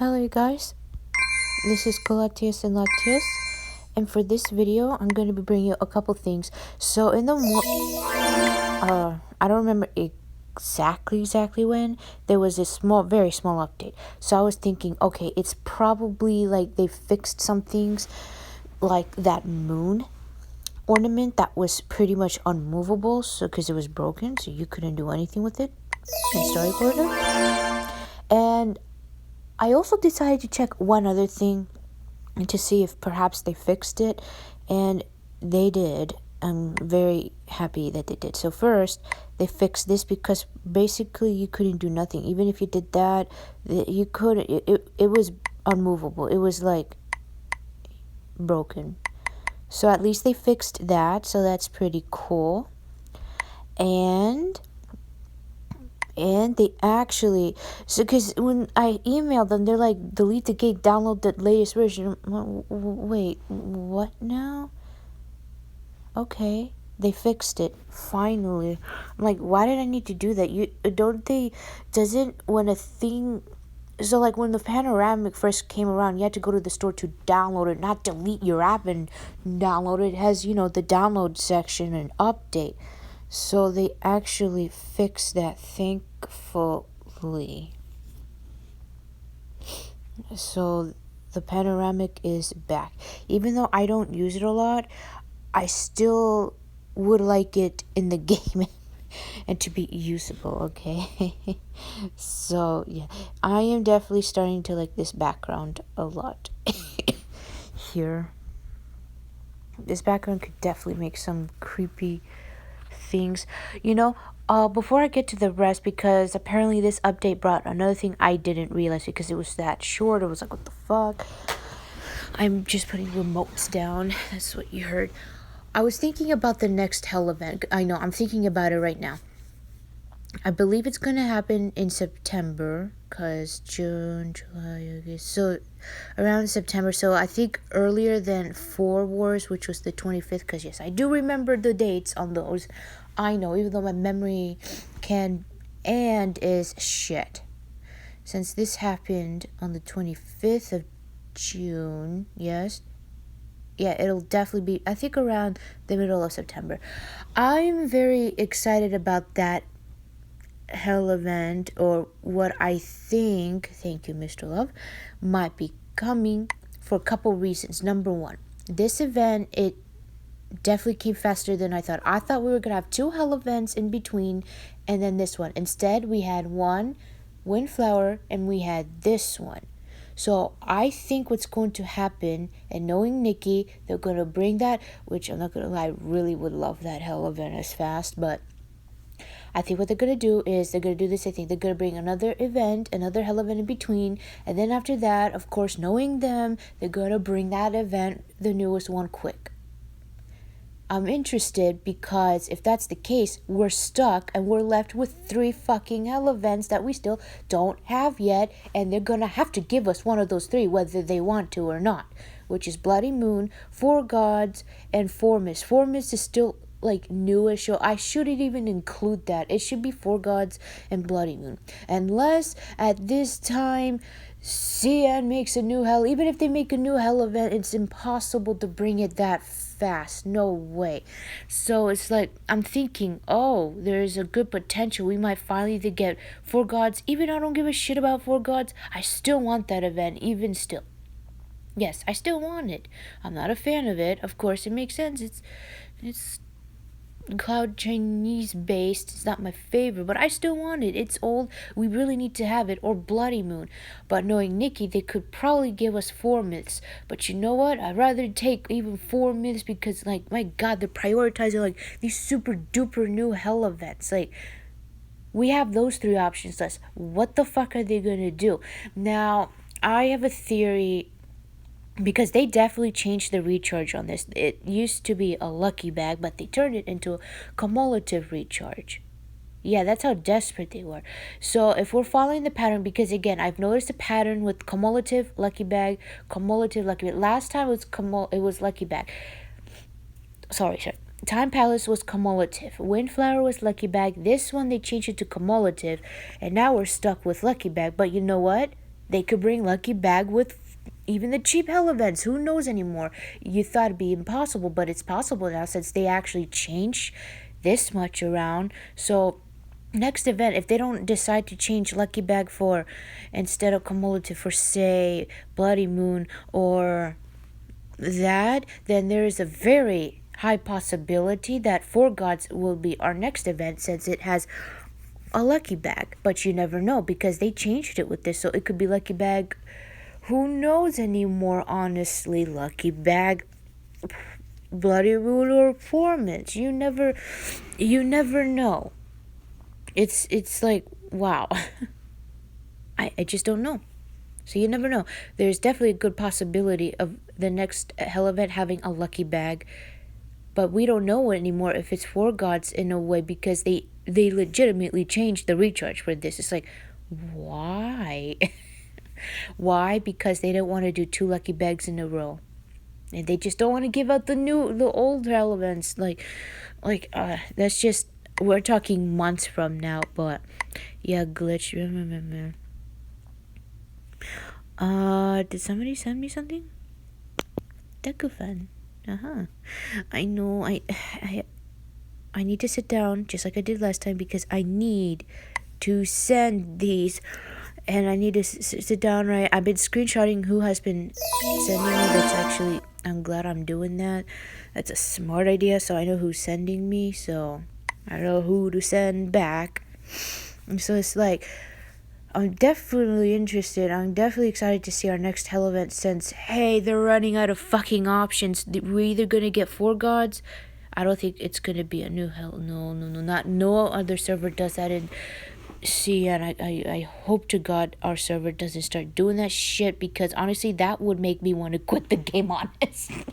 Hello you guys, this is Colatius and Latius, and for this video I'm going to be bringing you a couple things. So in the I don't remember exactly when, there was this very small update. So I was thinking, okay, it's probably like they fixed some things, like that moon ornament that was pretty much unmovable, so because it was broken, so you couldn't do anything with it in Storyboarder. And I also decided to check one other thing and to see if perhaps they fixed it, and they did. I'm very happy that they did. So first, they fixed this because basically you couldn't do nothing. Even if you did that, you couldn't. It was unmovable. It was like broken. So at least they fixed that. So that's pretty cool. And they actually, so because when I emailed them, they're like, delete the gate, download the latest version. Wait, what now? Okay, they fixed it finally. I'm like, why did I need to do that? When a thing, so like when the Panoramic first came around, you had to go to the store to download it, not delete your app and download it. It has, the download section and update. So they actually fixed that, thankfully. So the Panoramic is back. Even though I don't use it a lot, I still would like it in the game and to be usable, okay? So yeah, I am definitely starting to like this background a lot. Here, this background could definitely make some creepy things, before I get to the rest, because apparently this update brought another thing I didn't realize because it was that short. I was like, what the fuck? I'm just putting remotes down. That's what you heard. I was thinking about the next hell event. I know, I'm thinking about it right now. I believe it's going to happen in September, because June, July, August, so around September. So I think earlier than 4 Wars, which was the 25th, because yes, I do remember the dates on those. I know, even though my memory is shit. Since this happened on the 25th of June, yes. Yeah, it'll definitely be, I think, around the middle of September. I'm very excited about that hell event, or what I think, thank you Mr. Love, might be coming, for a couple reasons. Number one, this event, it definitely came faster than I thought. I thought we were gonna have 2 hell events in between and then this one. Instead, we had one Windflower and we had this one. So I think what's going to happen, and knowing Nikki, they're gonna bring that, which I'm not gonna lie, I really would love that hell event as fast, but I think what they're going to do is they're going to do this. I think they're going to bring another event, another hell event in between. And then after that, of course, knowing them, they're going to bring that event, the newest one, quick. I'm interested because if that's the case, we're stuck and we're left with 3 fucking hell events that we still don't have yet. And they're going to have to give us one of those 3, whether they want to or not, which is Bloody Moon, 4 Gods, and 4 Mist. 4 Mist is still like newish, so I shouldn't even include that. It should be 4 Gods and Bloody Moon, unless at this time CN makes a new hell. Even if they make a new hell event, it's impossible to bring it that fast. No way. So it's like, I'm thinking, oh, there's a good potential we might finally get 4 Gods. Even I don't give a shit about 4 Gods, I still want that event. Even still, yes, I still want it. I'm not a fan of it, of course. It makes sense. It's Cloud Chinese based. It's not my favorite, but I still want it. It's old. We really need to have it. Or Bloody Moon. But knowing Nikki, they could probably give us 4 myths. But you know what? I'd rather take even 4 myths, because like, my god, they're prioritizing like these super duper new hell events. Like, we have those 3 options less. What the fuck are they gonna do? Now, I have a theory, because they definitely changed the recharge on this. It used to be a lucky bag, but they turned it into a cumulative recharge. Yeah, that's how desperate they were. So if we're following the pattern, because again, I've noticed a pattern with cumulative lucky bag, cumulative lucky bag. Last time it was lucky bag. Sorry. Time Palace was cumulative. Windflower was lucky bag. This one they changed it to cumulative, and now we're stuck with lucky bag. But you know what? they could bring lucky bag with even the cheap hell events. Who knows anymore? You thought it'd be impossible, but it's possible now since they actually changed this much around. So next event, if they don't decide to change lucky bag for, instead of cumulative, for say bloody moon or that, then there is a very high possibility that Four Gods will be our next event since it has a lucky bag. But you never know because they changed it with this, so it could be lucky bag. Who knows anymore, honestly? Lucky bag, bloody moon, or performance. You never know. It's like, wow. I just don't know. So you never know. There's definitely a good possibility of the next hell event having a lucky bag. But we don't know anymore if it's Four Gods in a way because they legitimately changed the recharge for this. It's like, why? Why? Because they don't want to do 2 lucky bags in a row. And they just don't want to give out the old hell events. That's just, we're talking months from now. But yeah, glitch. Did somebody send me something? Dekufan. I know. I need to sit down just like I did last time because I need to send these, and I need to sit down. Right, I've been screenshotting who has been sending me. That's actually, I'm glad I'm doing that. That's a smart idea. So I know who's sending me. So I know who to send back. And so it's like, I'm definitely interested. I'm definitely excited to see our next hell event since, hey, they're running out of fucking options. We're either going to get Four Gods. I don't think it's going to be a new hell. No other server does that in C. And I hope to God our server doesn't start doing that shit because honestly, that would make me want to quit the game, honestly.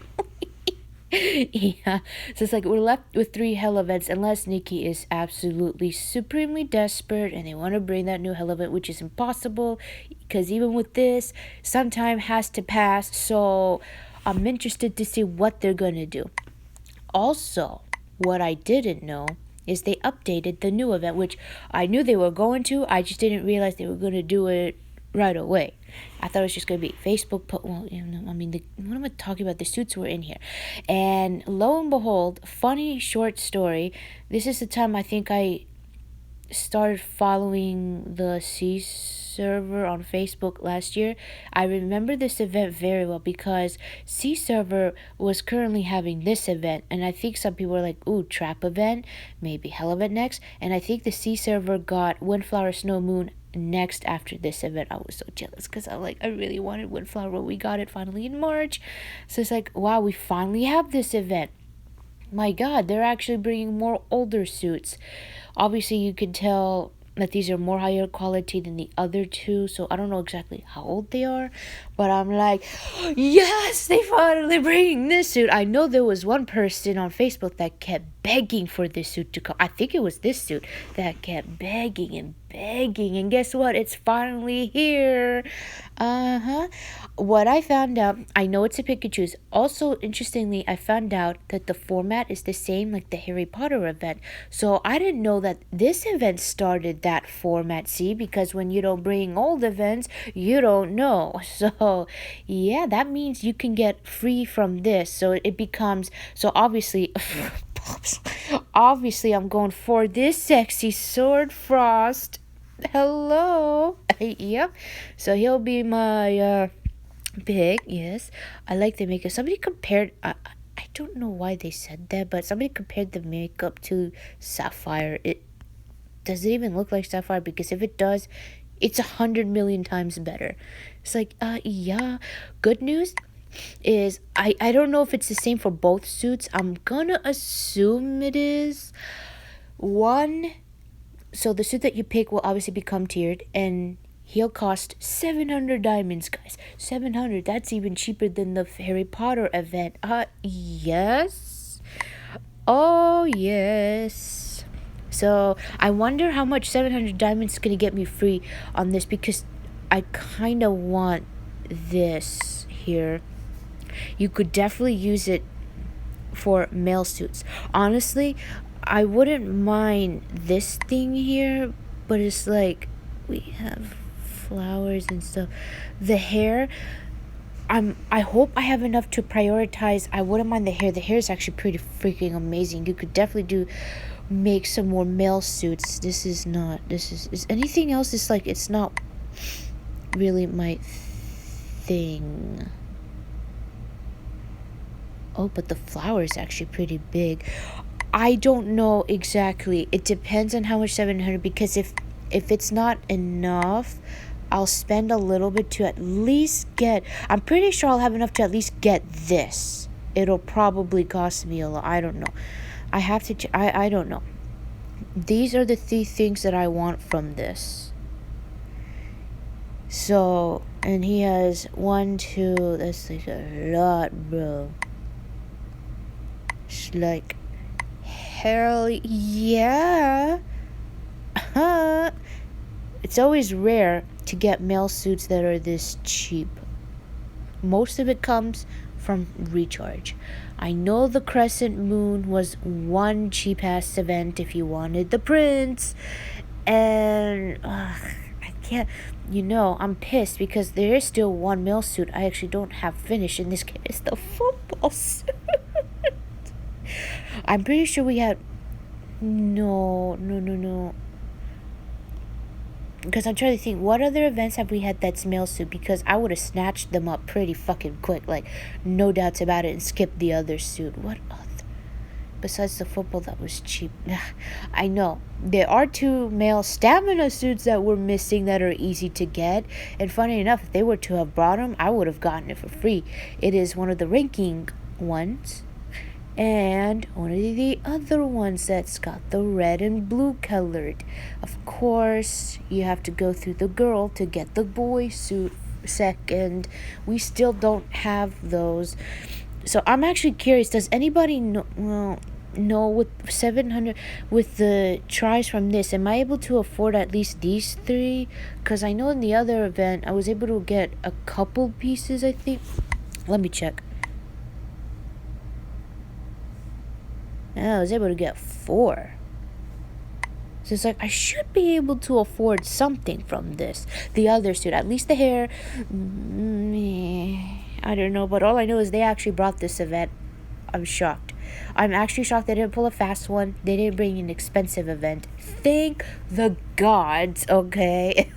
Yeah, so it's like we're left with 3 hell events unless Nikki is absolutely supremely desperate and they want to bring that new hell event, which is impossible because even with this, some time has to pass. So I'm interested to see what they're gonna do. Also, what I didn't know is they updated the new event, which I knew they were going to. I just didn't realize they were gonna do it right away. I thought it was just going to be Facebook. What am I talking about? The suits were in here. And lo and behold, funny short story. This is the time I think I started following the C server on Facebook last year. I remember this event very well because C server was currently having this event. And I think some people were like, ooh, trap event, maybe hell event next. And I think the C server got Windflower Snow Moon next after this event. I was so jealous because I really wanted Windflower. We got it finally in March. So it's like, wow, we finally have this event. My God, they're actually bringing more older suits. Obviously, you can tell that these are more higher quality than the other 2. So I don't know exactly how old they are. But I'm like, yes, they finally bringing this suit. I know there was one person on Facebook that kept begging for this suit to come. I think it was this suit that kept begging and begging. And guess what? It's finally here. What I found out, I know it's a pick and choose. Also, interestingly, I found out that the format is the same like the Harry Potter event. So I didn't know that this event started that format, see? Because when you don't bring old events, you don't know. So, yeah, that means you can get free from this. So it becomes, so obviously, I'm going for this sexy Sword Frost. Hello. Yep. So he'll be my pick. Yes. I like the makeup. Somebody compared, I don't know why they said that, but somebody compared the makeup to Sapphire. Does it even look like Sapphire? Because if it does, it's 100 million times better. It's like, yeah. Good news is I don't know if it's the same for both suits. I'm gonna assume it is. So the suit that you pick will obviously become tiered, and he'll cost 700 diamonds, guys. 700. That's even cheaper than the Harry Potter event. Yes. Oh, yes. So I wonder how much 700 diamonds is going to get me free on this because I kind of want this here. You could definitely use it for male suits. Honestly, I wouldn't mind this thing here, but it's like we have flowers and stuff. The hair, I hope I have enough to prioritize. I wouldn't mind the hair. The hair is actually pretty freaking amazing. You could definitely make some more male suits. This is anything else. It's like, it's not really my thing. Oh, but the flower is actually pretty big. I don't know exactly. It depends on how much 700, because if it's not enough, I'll spend a little bit to at least get, I'm pretty sure I'll have enough to at least get this. It'll probably cost me a lot. I don't know. I have to, I don't know. These are the 3 things that I want from this. So, and he has 1, 2, that's like a lot, bro. It's like, hell yeah. It's always rare to get male suits that are this cheap. Most of it comes from Recharge. I know the Crescent Moon was one cheap ass event if you wanted the prints, and I can't, I'm pissed because there is still one male suit I actually don't have finished in this case. It's the football suit. I'm pretty sure we had, no, because I'm trying to think, what other events have we had that's male suit? Because I would have snatched them up pretty fucking quick, like, no doubts about it, and skipped the other suit. What other? Besides the football that was cheap. I know. There are 2 male stamina suits that were missing that are easy to get. And funny enough, if they were to have brought them, I would have gotten it for free. It is one of the ranking ones. And one of the other ones that's got the red and blue colored. Of course, you have to go through the girl to get the boy suit second. We still don't have those. So I'm actually curious, does anybody know with 700, with the tries from this, am I able to afford at least these 3? Because I know in the other event, I was able to get a couple pieces, I think. Let me check. I was able to get 4. So it's like, I should be able to afford something from this. The other suit, at least the hair. I don't know, but all I know is they actually brought this event. I'm shocked. I'm actually shocked they didn't pull a fast one. They didn't bring an expensive event. Thank the gods, okay?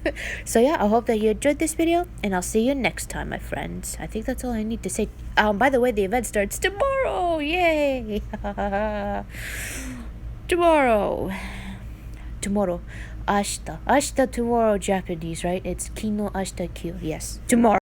So yeah, I hope that you enjoyed this video, and I'll see you next time, my friends. I think that's all I need to say. By the way, the event starts tomorrow. Yay! Tomorrow. Ashita. Ashita tomorrow, Japanese, right? It's kino ashita kyo. Yes. Tomorrow.